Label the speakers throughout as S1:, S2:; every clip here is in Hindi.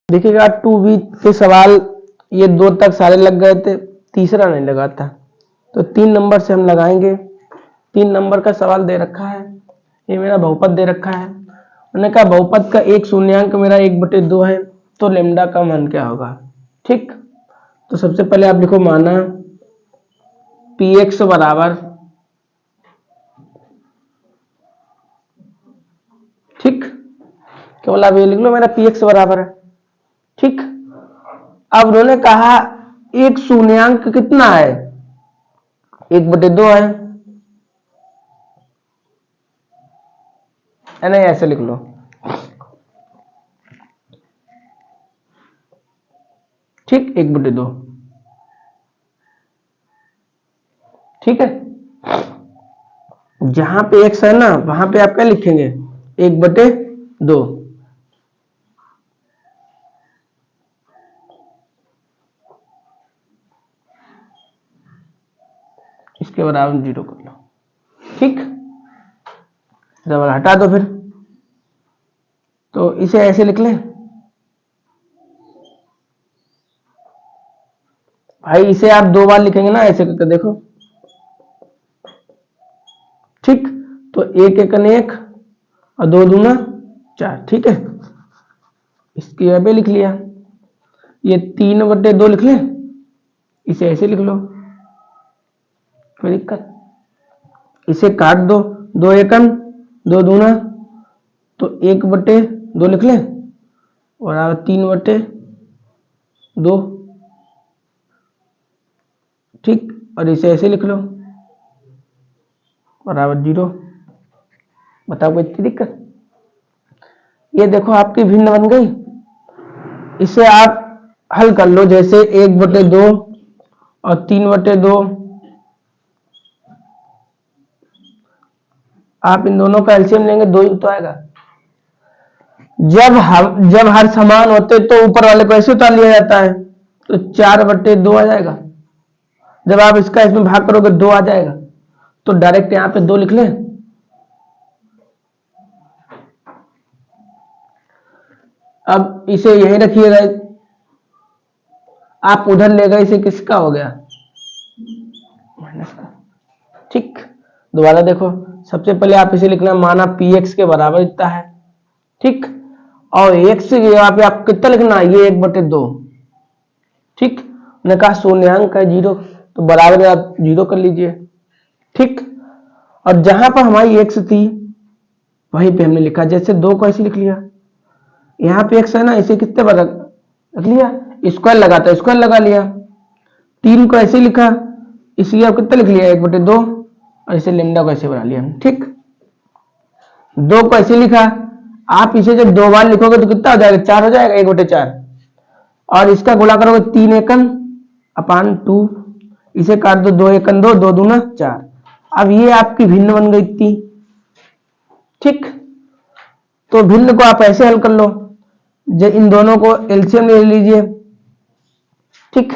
S1: देखिएगा 2b के सवाल ये 2 तक सारे लग गए थे, तीसरा नहीं लगा था, तो 3 नंबर से हम लगाएंगे। 3 नंबर का सवाल दे रखा है, ये मेरा बहुपद दे रखा है। उन्होंने कहा बहुपद का एक शून्यांक मेरा 1/2 है, तो लेम्डा का मान क्या होगा। ठीक, तो सबसे पहले आप लिखो माना px बराबर, ठीक, केवल आप ये लिख लो मेरा px बराबर है। ठीक, अब उन्होंने कहा एक शून्यांक कितना है, 1/2 है, नहीं ऐसे लिख लो। ठीक, 1/2, ठीक है। जहां पे x है ना वहां पे आप क्या लिखेंगे, 1/2, इसके बराबर 0 कर लो। ठीक, डबल हटा दो फिर, तो इसे ऐसे लिख लें भाई, इसे आप 2 बार लिखेंगे ना ऐसे करके देखो। ठीक, तो 1 एकन 1 और 2 दूना 4, ठीक है। इसके यहाँ पे लिख लिया, ये 3/2 लिख लें, इसे ऐसे लिख लो, कोई दिक्कत। इसे काट दो, 2 एकन 2 दूना, तो 1/2 लिख लें, और 3/2, ठीक, और इसे ऐसे लिख लो बराबर 0। बताओ कोई इतनी दिक्कत। ये देखो आपकी भिन्न बन गई, इसे आप हल कर लो, जैसे 1/2 और 3/2, आप इन दोनों का एलसीएम लेंगे 2 ही तो आएगा। जब हर समान होते तो ऊपर वाले को ऐसे उतार लिया जाता है, तो 4/2 आ जाएगा। जब आप इसका इसमें भाग करोगे 2 आ जाएगा, तो डायरेक्ट यहां पे 2 लिख लें। अब इसे यहीं रखिएगा, आप उधर ले गए, इसे किसका हो गया, माइनस का। ठीक, दोबारा देखो, सबसे पहले आप इसे लिखना माना px के बराबर इतना है, ठीक, और x की जगह पे आप कितना लिखना, ये 1/2। ठीक, मैंने कहा शून्यांक है 0, तो बराबर आप 0 कर लीजिए। ठीक, और जहां पर हमारी x थी वहीं पे हमने लिखा, जैसे 2 को ऐसे लिख लिया, यहाँ पे x है ना, इसे कितने बार रख लिया, स्क्वायर लगाता है स्क्वायर लगा लिया। 3 को ऐसे लिखा, इसलिए आप कितना लिख लिया, 1/2, और इसे लेमडा को ऐसे बना लिया। ठीक, 2 को ऐसे लिखा, आप इसे जब 2 बार लिखोगे तो कितना हो जाएगा, 4 हो जाएगा, 1/4, और इसका गुणा करोगे 3 एकन अपान 2, इसे काट दो, 2 एकन 2, 2 दूना 4। अब ये आपकी भिन्न बन गई थी। ठीक, तो भिन्न को आप ऐसे हल कर लो, इन दोनों को एलसीएम ले लीजिए। ठीक,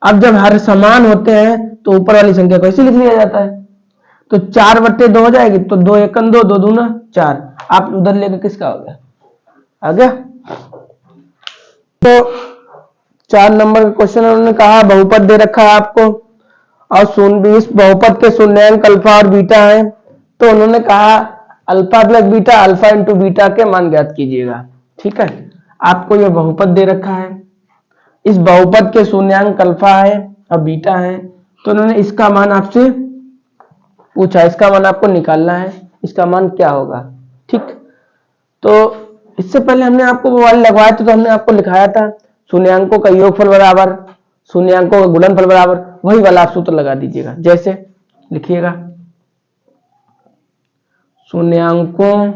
S1: अब जब हर समान होते हैं तो ऊपर वाली संख्या को ऐसे लिख लिया जाता है, तो 4/2 हो जाएगी, तो 2 एकन 2, 2 दूना 4, आप उधर लेकर किसका हो गया, आ गया। तो 4 नंबर का क्वेश्चन उन्होंने कहा बहुपद दे रखा है आपको, और इस बहुपद के शून्यांक अल्फा और बीटा है, तो उन्होंने कहा alpha plus beta, alpha into beta के मान ज्ञात कीजिएगा। ठीक है, आपको यह बहुपद दे रखा है, इस बहुपद के शून्यांक अल्फा है और बीटा है, तो उन्होंने इसका मान आपसे पूछा, इसका मान आपको निकालना है, इसका मान क्या होगा। ठीक, तो इससे पहले हमने आपको मोबाइल लगवाया था, तो हमने आपको लिखाया था शून्यांकों का योगफल बराबर शून्यांकों का गुणनफल बराबर, वही वाला आप सूत्र लगा दीजिएगा। जैसे लिखिएगा शून्यांकों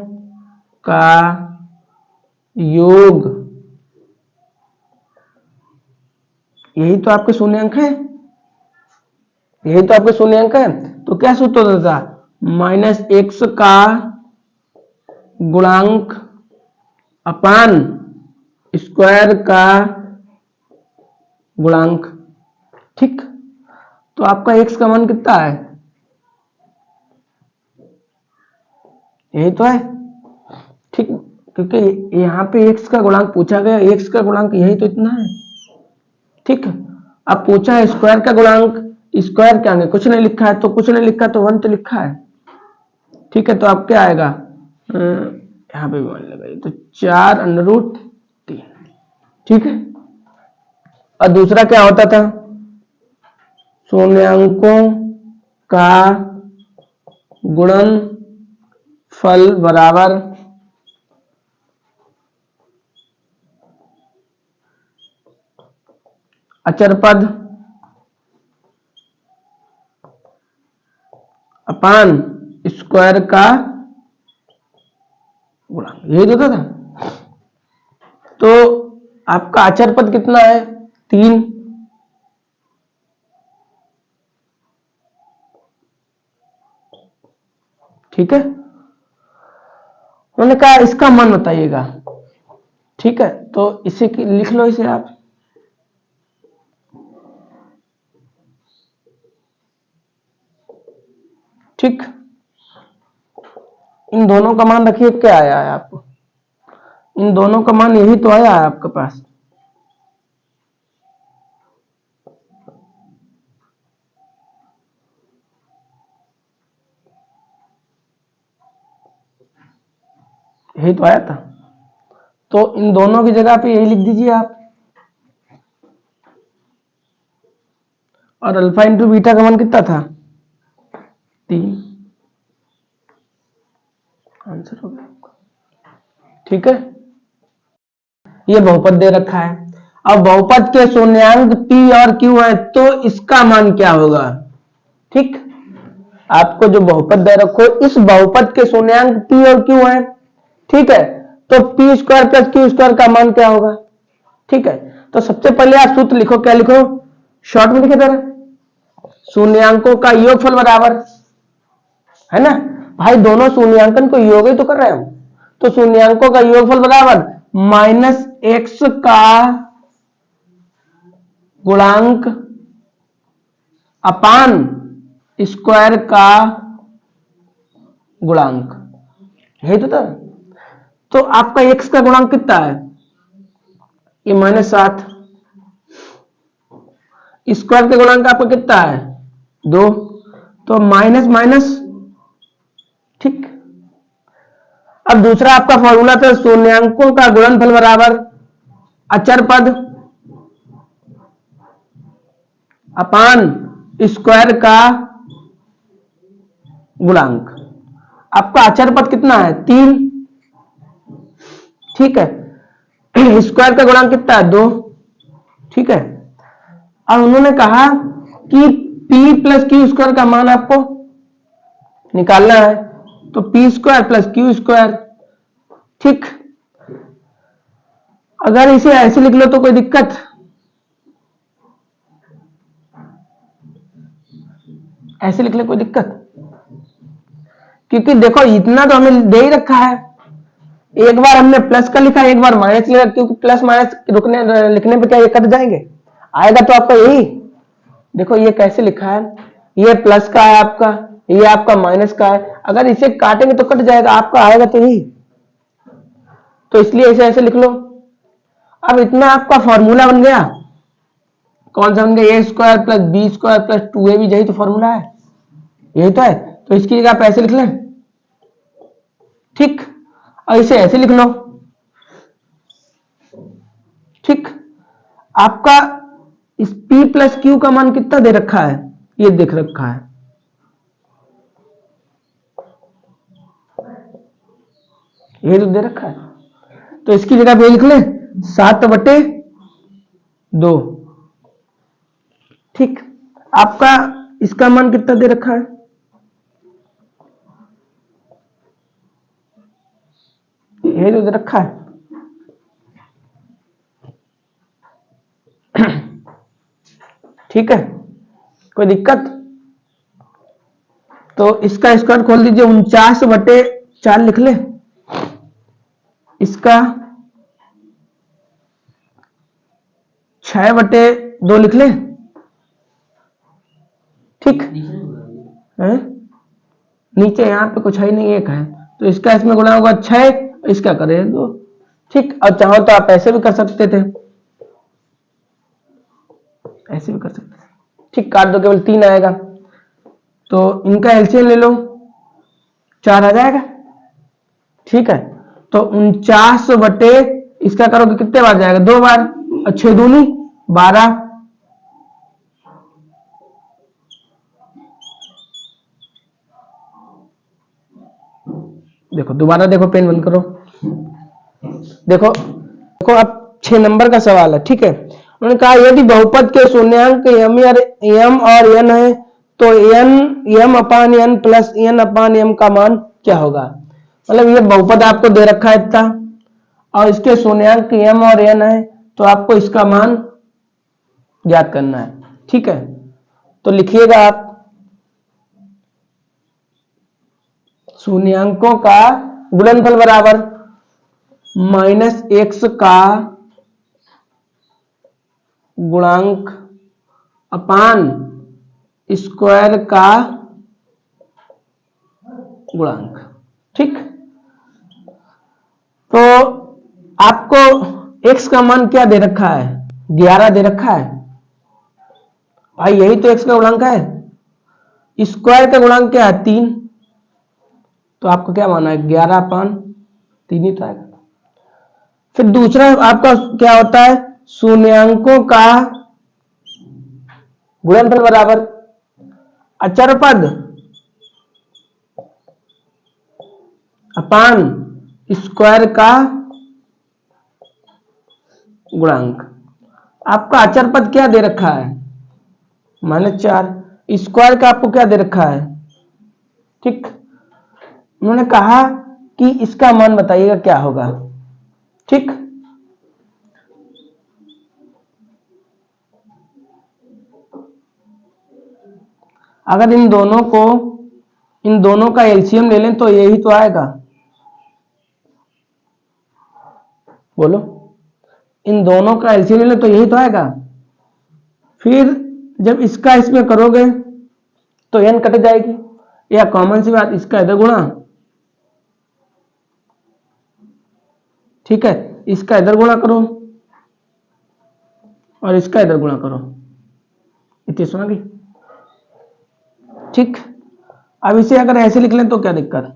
S1: का योग, यही तो आपके शून्यांक है, यही तो आपके शून्यांक है, तो क्या सूत्र होता था, -x का गुणांक अपान स्क्वायर का गुणांक। ठीक, तो आपका x का मान कितना है, यही तो है। ठीक, क्योंकि यहाँ पे x का गुणांक पूछा गया, x का गुणांक यही तो इतना है। ठीक, अब पूछा है स्क्वायर का गुणांक, स्क्वायर क्या है, कुछ नहीं लिखा है, तो कुछ नहीं लिखा तो 1 तो लिखा है। ठीक है, तो अब क्या आएगा, यहाँ पे भी 1 लगाइए, तो 4√3। ठीक है, और दूसरा क्या होता था, शून्यांकों का गुणनफल बराबर अचर पद अपान स्क्वायर का गुणांक, यही तो था। तो आपका अचर पद कितना है, 3। ठीक है, उन्होंने कहा इसका मान बताइएगा। ठीक है, तो इसे लिख लो, इसे आप ठीक, इन दोनों का मान रखिए, क्या आया है आपको, इन दोनों का मान यही तो आया है आपके पास। यही तो आया था, तो इन दोनों की जगह पे यही लिख दीजिए आप। और अल्फा इंटू बीटा का मान कितना था, 3। आंसर हो गया आपका। ठीक है, ये बहुपद दे रखा है। अब बहुपद के शून्यांक p और q है, तो इसका मान क्या होगा। ठीक, आपको जो बहुपद दे रखो, इस बहुपद के शून्यांक p और q है। ठीक है, तो p square plus q square का मान क्या होगा। ठीक है, तो सबसे पहले आप सूत्र लिखो, क्या लिखो, शॉर्ट में लिखे दे रहा, शून्यांकों का योगफल बराबर, है ना भाई, दोनों शून्यांकन को योग ही तो कर रहे हैं हम, तो शून्यांकों का योगफल बराबर -x का गुणांक अपान स्क्वायर का गुणांक, यही तो था। तो आपका x का गुणांक कितना है, ये -7। स्क्वायर का गुणांक आपका कितना है, 2, तो माइनस माइनस। ठीक, अब दूसरा आपका फॉर्मूला था, शून्यांकों का गुणनफल बराबर अचर पद अपान स्क्वायर का गुणांक। आपका अचर पद कितना है, 3। ठीक है, स्क्वायर का गुणांक कितना है, 2। ठीक है, अब उन्होंने कहा कि p प्लस क्यू स्क्वायर का मान आपको निकालना है, तो p square plus Q square. ठीक, अगर इसे ऐसे लिख लो तो कोई दिक्कत, ऐसे लिख ले कोई दिक्कत, क्योंकि देखो इतना तो हमें दे ही रखा है, एक बार हमने प्लस का लिखा, एक बार माइनस लिखा, क्योंकि प्लस माइनस लिखने पे क्या ये कट जाएंगे, आएगा तो आपका यही। देखो ये कैसे लिखा है, ये प्लस का है आपका, ये आपका माइनस का है, अगर इसे काटेंगे तो कट जाएगा, आपका आएगा तो यही, तो इसलिए इसे ऐसे लिख लो। अब इतना आपका फॉर्मूला बन गया, कौन सा बन गया, a square plus b square plus 2ab, यही तो फॉर्मूला है, यही तो है, तो इसकी जगह आप ऐसे लिख लें। ठीक, और इसे ऐसे लिख लो। ठीक, आपका इस p प्लस क्यू का मान कितना दे रखा है, ये देख रखा है, ये तो दे रखा है, तो इसकी जगह पे लिख ले 7/2। ठीक, आपका इसका मान कितना दे रखा है, ये तो दे रखा है। ठीक है, कोई दिक्कत, तो इसका स्क्वायर खोल दीजिए, 49/4 लिख ले, इसका 6/2 लिख ले। ठीक है, नीचे यहाँ पे कुछ है नहीं, एक है, तो इसका इसमें गुणा होगा 6, इसका करें दो, ठीक। और चाहो तो आप ऐसे भी कर सकते थे, ऐसे भी कर सकते थे, ठीक। काट दो, केवल 3 आएगा, तो इनका एलसीएम ले लो, 4 आ जाएगा, ठीक है। तो 49 बटे इसका करोगे कितने बार जाएगा, 2 बार, और 6 दूनी 12, देखो दोबारा देखो, पेन बंद करो, देखो देखो अब 6 नंबर का सवाल है, ठीक है। उन्होंने कहा यदि बहुपद के शून्यांक m और n है तो m अपान n प्लस n अपान m का मान क्या होगा। मतलब ये बहुपद आपको दे रखा है इतना, और इसके शून्यांक m और n है, तो आपको इसका मान ज्ञात करना है, ठीक है। तो लिखिएगा आप शून्यांकों का गुणनफल बराबर -x का गुणांक अपान स्क्वायर का गुणांक, ठीक। तो आपको x का मान क्या दे रखा है, 11 दे रखा है भाई, यही तो x का गुणांक है। स्क्वायर का गुणांक क्या है, 3, तो आपको क्या माना है, 11/3 ही तो आएगा। फिर दूसरा आपका क्या होता है, शून्यांकों का गुणनफल बराबर अचर पद अपान स्क्वायर का गुणांक। आपका अचर पद क्या दे रखा है, -4, स्क्वायर का आपको क्या दे रखा है, ठीक। उन्होंने कहा कि इसका मान बताइएगा क्या होगा, ठीक। अगर इन दोनों का एलसीएम ले लें तो यही तो आएगा, बोलो, इन दोनों का एलसीएम ले लें तो यही तो आएगा। फिर जब इसका इसमें करोगे तो n कट जाएगी, या कॉमन सी बात, इसका इधर गुणा, ठीक है, इसका इधर गुणा करो और इसका इधर गुणा करो, इतनी सुना गई, ठीक। अब इसे अगर ऐसे लिख लें तो क्या दिक्कत,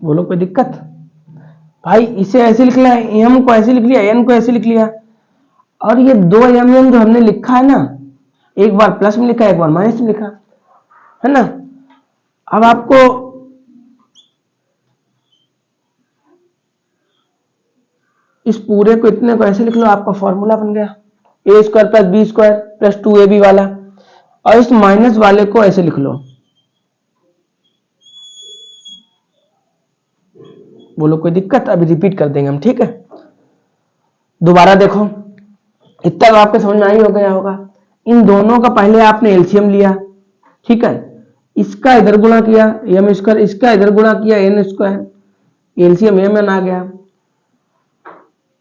S1: बोलो कोई दिक्कत भाई। इसे ऐसे लिख लिया, m को ऐसे लिख लिया, n को ऐसे लिख लिया, और ये 2m जो हमने लिखा है ना, एक बार प्लस में लिखा, एक बार माइनस में लिखा है ना। अब आपको इस पूरे को, इतने को ऐसे लिख लो, आपका फॉर्मूला बन गया a² + b² + 2ab वाला, और इस माइनस वाले को ऐसे लिख लो, बोलो कोई दिक्कत। अभी रिपीट कर देंगे हम, ठीक है। दोबारा देखो, इतना तो आपके समझ में ही हो गया होगा। इन दोनों का पहले आपने एलसीएम लिया, ठीक है, इसका इधर गुणा किया m², इसका इधर गुणा किया n², एलसीएम mn आ गया।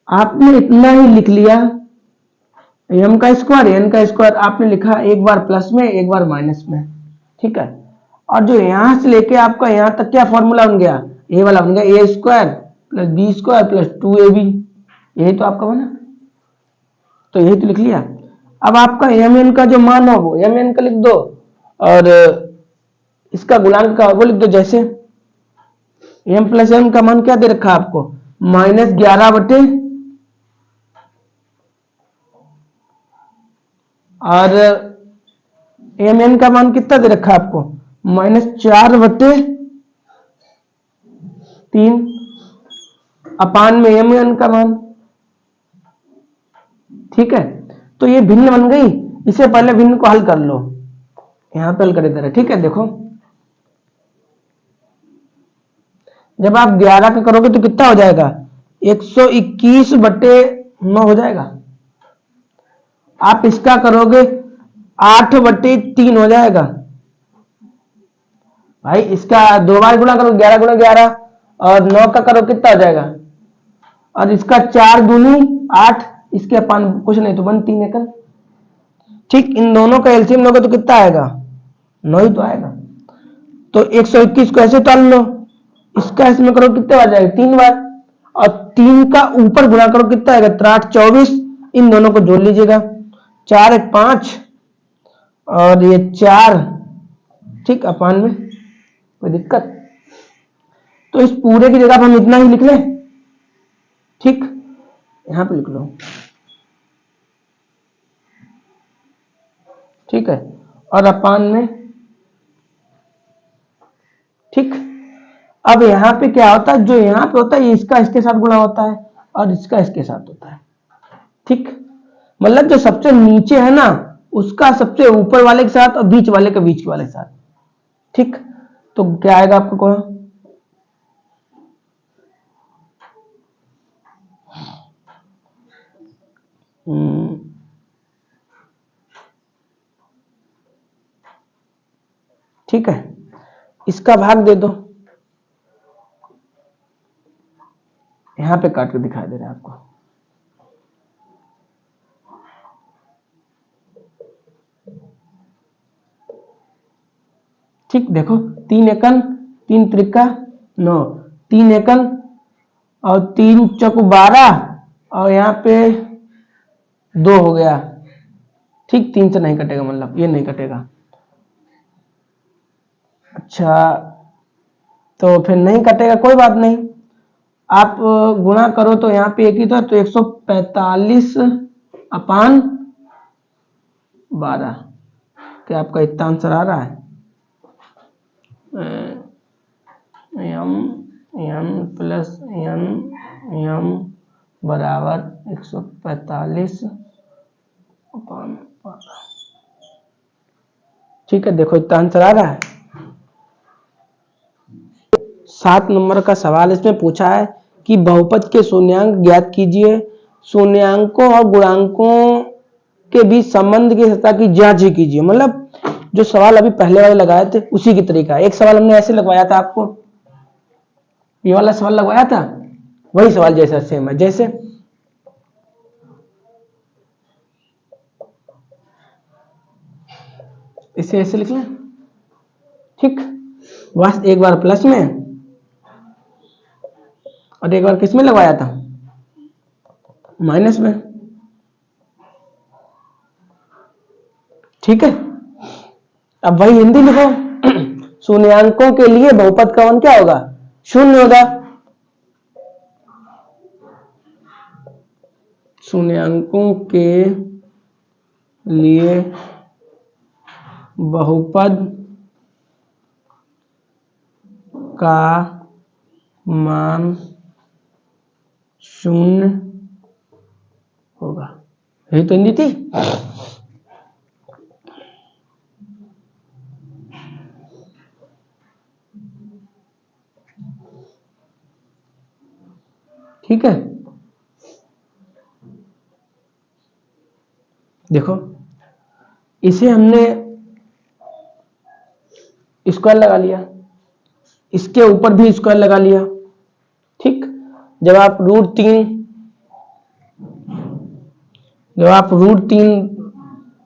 S1: आपने इतना ही लिख लिया, m का स्क्वायर n का स्क्वायर आपने लिखा, एक बार प्लस में एक बार माइनस में, ठीक है। और जो यहां से लेके आपका यहां तक क्या फॉर्मूला बन गया, ये वाला बन गया a² + b² + 2ab, यही तो आपका बना, तो यही तो लिख लिया। अब आपका mn का जो मान हो वो mn का लिख दो, और इसका गुणांक का वो लिख दो, जैसे m + n का मान क्या दे रखा है आपको, -11 बटे, और mn का मान कितना दे रखा है आपको, -4 बटे 3 अपान में mn का मान, ठीक है। तो ये भिन्न बन गई, इससे पहले भिन्न को हल कर लो, यहां पे हल कर इधर है, ठीक है। देखो जब आप 11 का करोगे तो कितना हो जाएगा, 121 बटे 9 हो जाएगा। आप इसका करोगे 8 बटे 3 हो जाएगा भाई, इसका 2 बार गुणा करो, 11 × 11, और 9 का करो कितना हो जाएगा, और इसका 4 दूनी 8, इसके अपान कुछ नहीं तो 1 3 एकल। ठीक, इन दोनों का एलसीएम लोगे तो कितना आएगा, 9 ही तो आएगा। तो 121 को ऐसे टाल लो, इसका इसमें करो कितने बार जाएगा, 3 बार, और 3 का ऊपर गुणा करो कितना आएगा, 3 24, इन दोनों को जोड़ लीजिएगा, 4 1 5 और ये 4, ठीक, अपान में, कोई दिक्कत। तो इस पूरे की जगह पर हम इतना ही लिख लें, ठीक, यहां पे लिख लो, ठीक है, और अपान में, ठीक। अब यहां पे क्या होता है, जो यहां पे होता है ये इसका इसके साथ गुणा होता है और इसका इसके साथ होता है, ठीक। मतलब जो सबसे नीचे है ना उसका सबसे ऊपर वाले के साथ और बीच वाले के बीच वाले के साथ, ठीक। तो क्या आएगा आपको कौन, ठीक है, इसका भाग दे दो, यहां पे काट के दिखाई दे रहा है आपको, ठीक। देखो 3 एकन 3 त्रिका 9, 3 एकन और 3 चौक 12 और यहाँ पे 2 हो गया, ठीक। 3 से नहीं कटेगा, मतलब ये नहीं कटेगा, अच्छा, तो फिर नहीं कटेगा, कोई बात नहीं, आप गुणा करो तो यहाँ पे एक ही तो 145 अपान 12, क्या आपका इतना आंसर आ रहा है, m प्लस n बराबर 145 अपान 12, ठीक है। देखो इतना आंसर आ रहा है। 7 नंबर का सवाल इसमें पूछा है कि बहुपद के शून्यांक ज्ञात कीजिए, शून्यांकों और गुणांकों के बीच संबंध की सत्ता की जांच ही कीजिए। मतलब जो सवाल अभी पहले वाले लगाए थे उसी की तरीका, एक सवाल हमने ऐसे लगवाया था आपको, ये वाला सवाल लगवाया था, वही सवाल जैसा सेम है, जैसे इसे ऐसे लिख लें, ठीक। बस एक बार प्लस में और एक बार किस में लगवाया था, माइनस में, ठीक है। अब वही हिंदी लिखो, शून्यांकों के लिए बहुपद का मान क्या होगा, 0 होगा, शून्यांकों के लिए बहुपद का मान 0 होगा, यही तो हिंदी थी। ठीक है, देखो इसे हमने स्क्वायर लगा लिया, इसके ऊपर भी स्क्वायर लगा लिया, ठीक। जब आप √3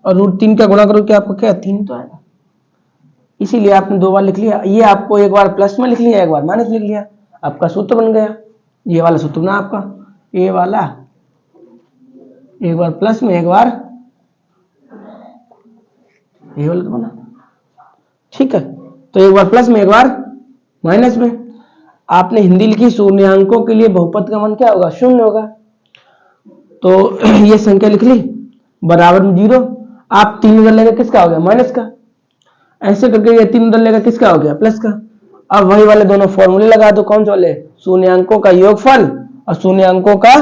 S1: और √3 का गुणा करो क्या आपको क्या 3 तो आएगा, इसीलिए आपने 2 बार लिख लिया। ये आपको एक बार प्लस में लिख लिया, एक बार माइनस लिख लिया, आपका सूत्र बन गया, ये वाला सूत्र ना आपका, ये वाला एक बार प्लस में एक बार ये वाला बना, ठीक है। तो एक बार प्लस में एक बार माइनस में, आपने हिंदी लिखी शून्यांकों के लिए बहुपद का मान क्या होगा, 0 होगा, तो ये संख्या लिख ली बराबर में 0, आप 3 उधर लेगा किसका हो गया, माइनस का, ऐसे करके ये 3 उधर लेगा किसका हो गया, प्लस का। अब वही वाले दोनों फॉर्मूले लगा दो, कौन से वाले, शून्यांकों का योगफल और शून्यांकों का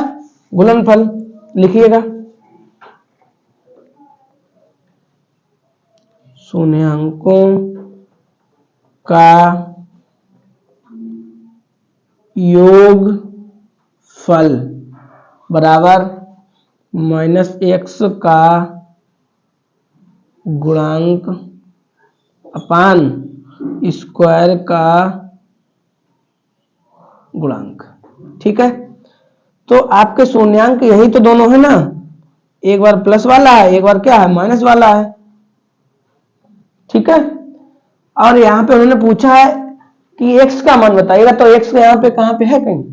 S1: गुणनफल, लिखिएगा, शून्यांकों का योगफल बराबर -x का गुणांक अपान स्क्वायर का गुणांक, ठीक है। तो आपके शून्यांक यही तो दोनों है ना, एक बार प्लस वाला है, एक बार क्या है, माइनस वाला है। ठीक है, और यहाँ पे उन्होंने पूछा है कि x का मान बताइएगा, तो x का यहाँ पे कहाँ पे है कहीं,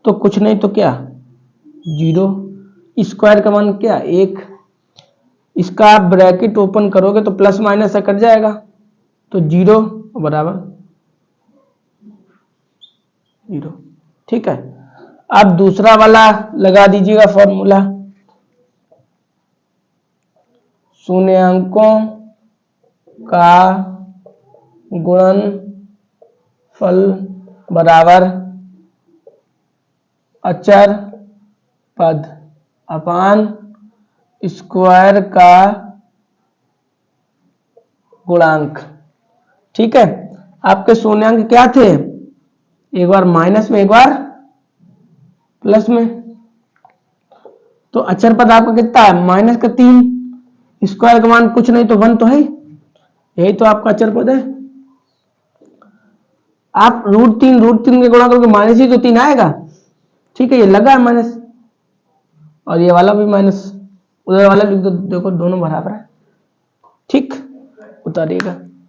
S1: तो कुछ नहीं तो क्या 0, स्क्वायर का मान क्या 1, इसका आप ब्रैकेट ओपन करोगे तो प्लस माइनस से कट जाएगा, तो 0 बराबर 0। ठीक है, अब दूसरा वाला लगा दीजिएगा फॉर्मूला, शून्यांकों का गुणनफल बराबर अचर पद अपान स्क्वायर का गुणांक। ठीक है, आपके शून्यांक क्या थे, एक बार माइनस में एक बार प्लस में, तो अचर पद आपका कितना है माइनस का 3, स्क्वायर का मान कुछ नहीं तो 1 तो है, यही तो आपका अचर पद है। आप √3 के गुणा करोगे माइनस ही तो 3 आएगा। ठीक है, ये लगा है माइनस और ये वाला भी माइनस, उधर वाला लिख दो, देखो दोनों बराबर है। ठीक, उतारिएगा।